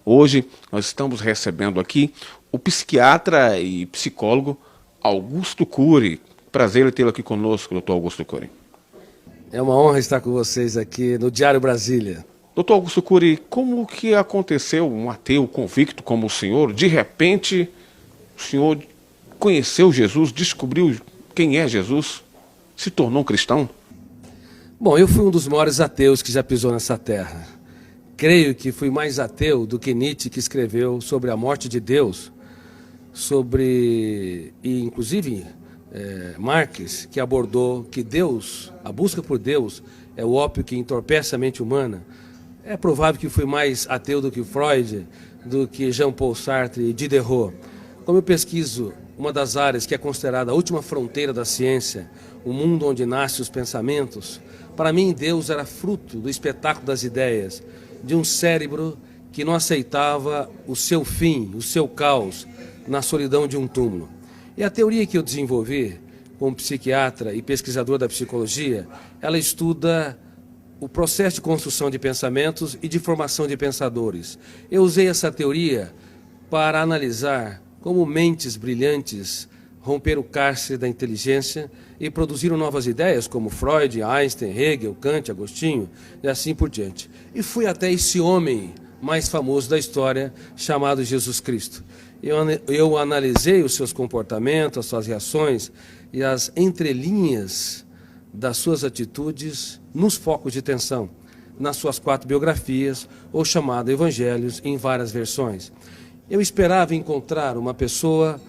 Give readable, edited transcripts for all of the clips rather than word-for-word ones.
Hoje nós estamos recebendo aqui o psiquiatra e psicólogo Augusto Cury. Prazer em tê-lo aqui conosco, doutor Augusto Cury. É uma honra estar com vocês aqui no Diário Brasília. Doutor Augusto Cury, como que aconteceu um ateu convicto como o senhor? De repente, o senhor conheceu Jesus, descobriu quem é Jesus, se tornou um cristão? Bom, eu fui um dos maiores ateus que já pisou nessa terra. Creio que fui mais ateu do que Nietzsche, que escreveu sobre a morte de Deus, e inclusive Marx, que abordou que Deus, a busca por Deus, é o ópio que entorpece a mente humana. É provável que fui mais ateu do que Freud, do que Jean-Paul Sartre e Diderot. Como eu pesquiso uma das áreas que é considerada a última fronteira da ciência, o mundo onde nascem os pensamentos, para mim Deus era fruto do espetáculo das ideias, de um cérebro que não aceitava o seu fim, o seu caos, na solidão de um túmulo. E a teoria que eu desenvolvi como psiquiatra e pesquisador da psicologia, ela estuda o processo de construção de pensamentos e de formação de pensadores. Eu usei essa teoria para analisar como mentes brilhantes romperam o cárcere da inteligência e produziram novas ideias, como Freud, Einstein, Hegel, Kant, Agostinho e assim por diante. E fui até esse homem mais famoso da história, chamado Jesus Cristo. Eu analisei os seus comportamentos, as suas reações e as entrelinhas das suas atitudes nos focos de tensão, nas suas 4 biografias, ou chamado Evangelhos, em várias versões. Eu esperava encontrar uma pessoa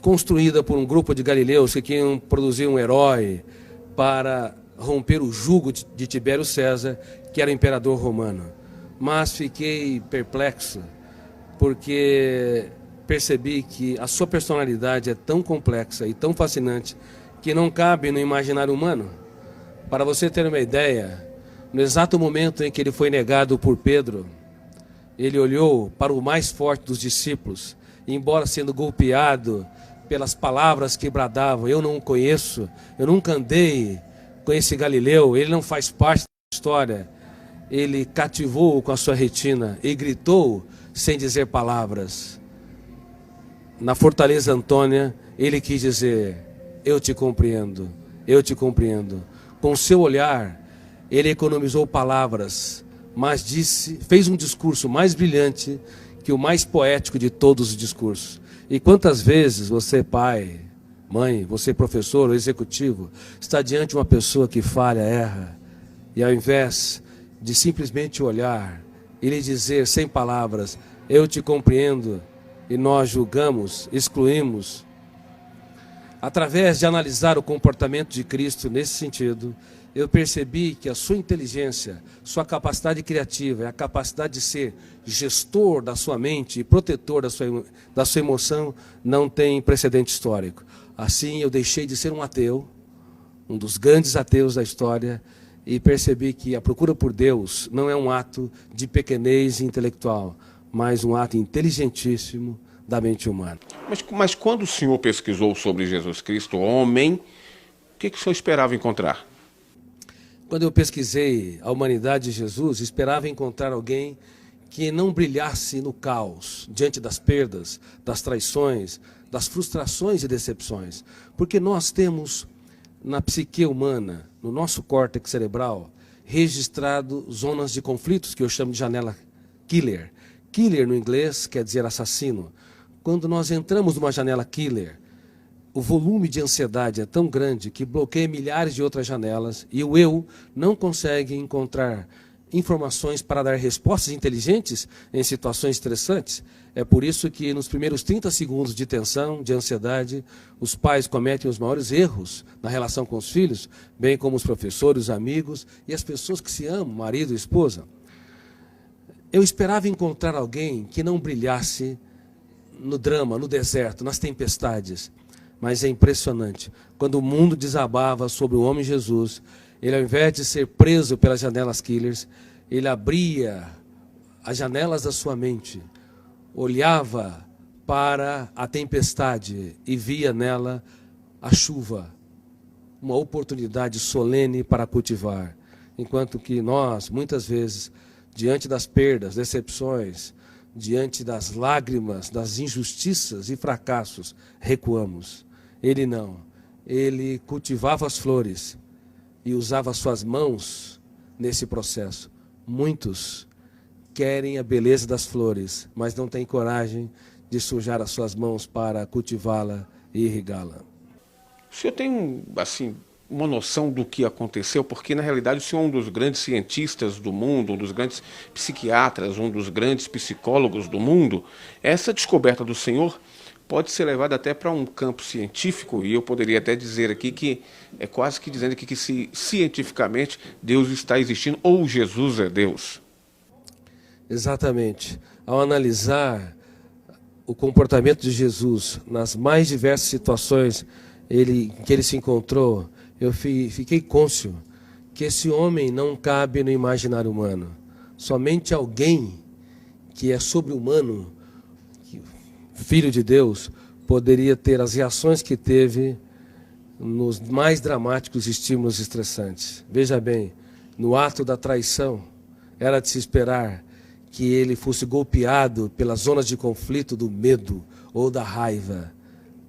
construída por um grupo de galileus que queriam produzir um herói para romper o jugo de Tibério César, que era o imperador romano. Mas fiquei perplexo, porque percebi que a sua personalidade é tão complexa e tão fascinante que não cabe no imaginário humano. Para você ter uma ideia, no exato momento em que ele foi negado por Pedro, ele olhou para o mais forte dos discípulos, e embora sendo golpeado pelas palavras que bradavam, eu não o conheço, eu nunca andei com esse Galileu, ele não faz parte da história, ele cativou com a sua retina e gritou sem dizer palavras. Na Fortaleza Antônia, ele quis dizer: eu te compreendo, eu te compreendo. Com o seu olhar, ele economizou palavras, mas fez um discurso mais brilhante que o mais poético de todos os discursos. E quantas vezes você, pai, mãe, você, professor ou executivo, está diante de uma pessoa que falha, erra, e ao invés de simplesmente olhar e lhe dizer sem palavras: eu te compreendo, e nós julgamos, excluímos. Através de analisar o comportamento de Cristo nesse sentido, eu percebi que a sua inteligência, sua capacidade criativa e a capacidade de ser gestor da sua mente e protetor da sua emoção não tem precedente histórico. Assim, eu deixei de ser um ateu, um dos grandes ateus da história, e percebi que a procura por Deus não é um ato de pequenez intelectual, mas um ato inteligentíssimo da mente humana. Mas quando o senhor pesquisou sobre Jesus Cristo, homem, o que o senhor esperava encontrar? Quando eu pesquisei a humanidade de Jesus, esperava encontrar alguém que não brilhasse no caos, diante das perdas, das traições, das frustrações e decepções. Porque nós temos na psique humana, no nosso córtex cerebral, registrado zonas de conflitos, que eu chamo de janela killer. Killer no inglês quer dizer assassino. Quando nós entramos numa janela killer, o volume de ansiedade é tão grande que bloqueia milhares de outras janelas e o eu não consegue encontrar informações para dar respostas inteligentes em situações estressantes. É por isso que nos primeiros 30 segundos de tensão, de ansiedade, os pais cometem os maiores erros na relação com os filhos, bem como os professores, os amigos e as pessoas que se amam, marido e esposa. Eu esperava encontrar alguém que não brilhasse no drama, no deserto, nas tempestades. Mas é impressionante, quando o mundo desabava sobre o homem Jesus, ele, ao invés de ser preso pelas janelas killers, ele abria as janelas da sua mente, olhava para a tempestade e via nela a chuva, uma oportunidade solene para cultivar. Enquanto que nós, muitas vezes, diante das perdas, decepções, diante das lágrimas, das injustiças e fracassos, recuamos. Ele não. Ele cultivava as flores e usava suas mãos nesse processo. Muitos querem a beleza das flores, mas não têm coragem de sujar as suas mãos para cultivá-la e irrigá-la. O senhor tem, assim, uma noção do que aconteceu? Porque, na realidade, o senhor é um dos grandes cientistas do mundo, um dos grandes psiquiatras, um dos grandes psicólogos do mundo. Essa descoberta do senhor pode ser levada até para um campo científico, e eu poderia até dizer aqui que é quase que dizendo aqui que se cientificamente Deus está existindo, ou Jesus é Deus. Exatamente. Ao analisar o comportamento de Jesus nas mais diversas situações em que ele se encontrou, eu fiquei cônscio que esse homem não cabe no imaginário humano. Somente alguém que é sobre-humano, filho de Deus, poderia ter as reações que teve nos mais dramáticos estímulos estressantes. Veja bem, no ato da traição, era de se esperar que ele fosse golpeado pelas zonas de conflito do medo ou da raiva,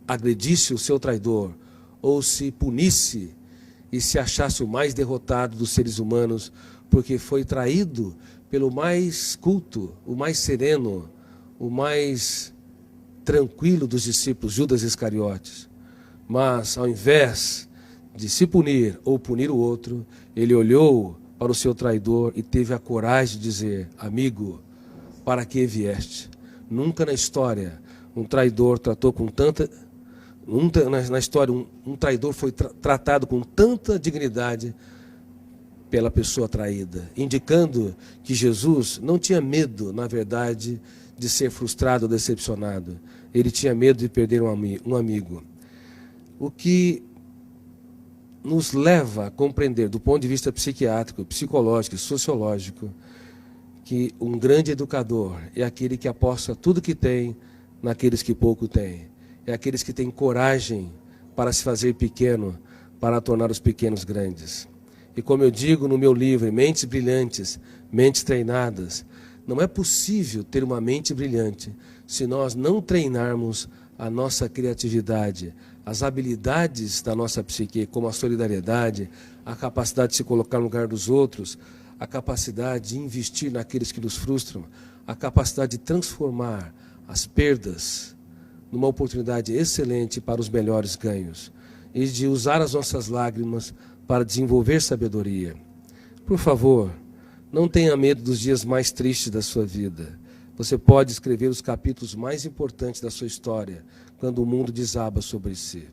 agredisse o seu traidor, ou se punisse e se achasse o mais derrotado dos seres humanos, porque foi traído pelo mais culto, o mais sereno, o mais tranquilo dos discípulos, Judas Iscariotes. Mas, ao invés de se punir ou punir o outro, ele olhou para o seu traidor e teve a coragem de dizer: amigo, para que vieste? Nunca na história um traidor tratou com tanta... Na história, um traidor foi tratado com tanta dignidade pela pessoa traída, indicando que Jesus não tinha medo, na verdade, de ser frustrado ou decepcionado. Ele tinha medo de perder um amigo. O que nos leva a compreender, do ponto de vista psiquiátrico, psicológico e sociológico, que um grande educador é aquele que aposta tudo que tem naqueles que pouco têm. É aqueles que têm coragem para se fazer pequeno, para tornar os pequenos grandes. E como eu digo no meu livro, Mentes Brilhantes, Mentes Treinadas, não é possível ter uma mente brilhante se nós não treinarmos a nossa criatividade, as habilidades da nossa psique, como a solidariedade, a capacidade de se colocar no lugar dos outros, a capacidade de investir naqueles que nos frustram, a capacidade de transformar as perdas numa oportunidade excelente para os melhores ganhos e de usar as nossas lágrimas para desenvolver sabedoria. Por favor, não tenha medo dos dias mais tristes da sua vida. Você pode escrever os capítulos mais importantes da sua história quando o mundo desaba sobre si.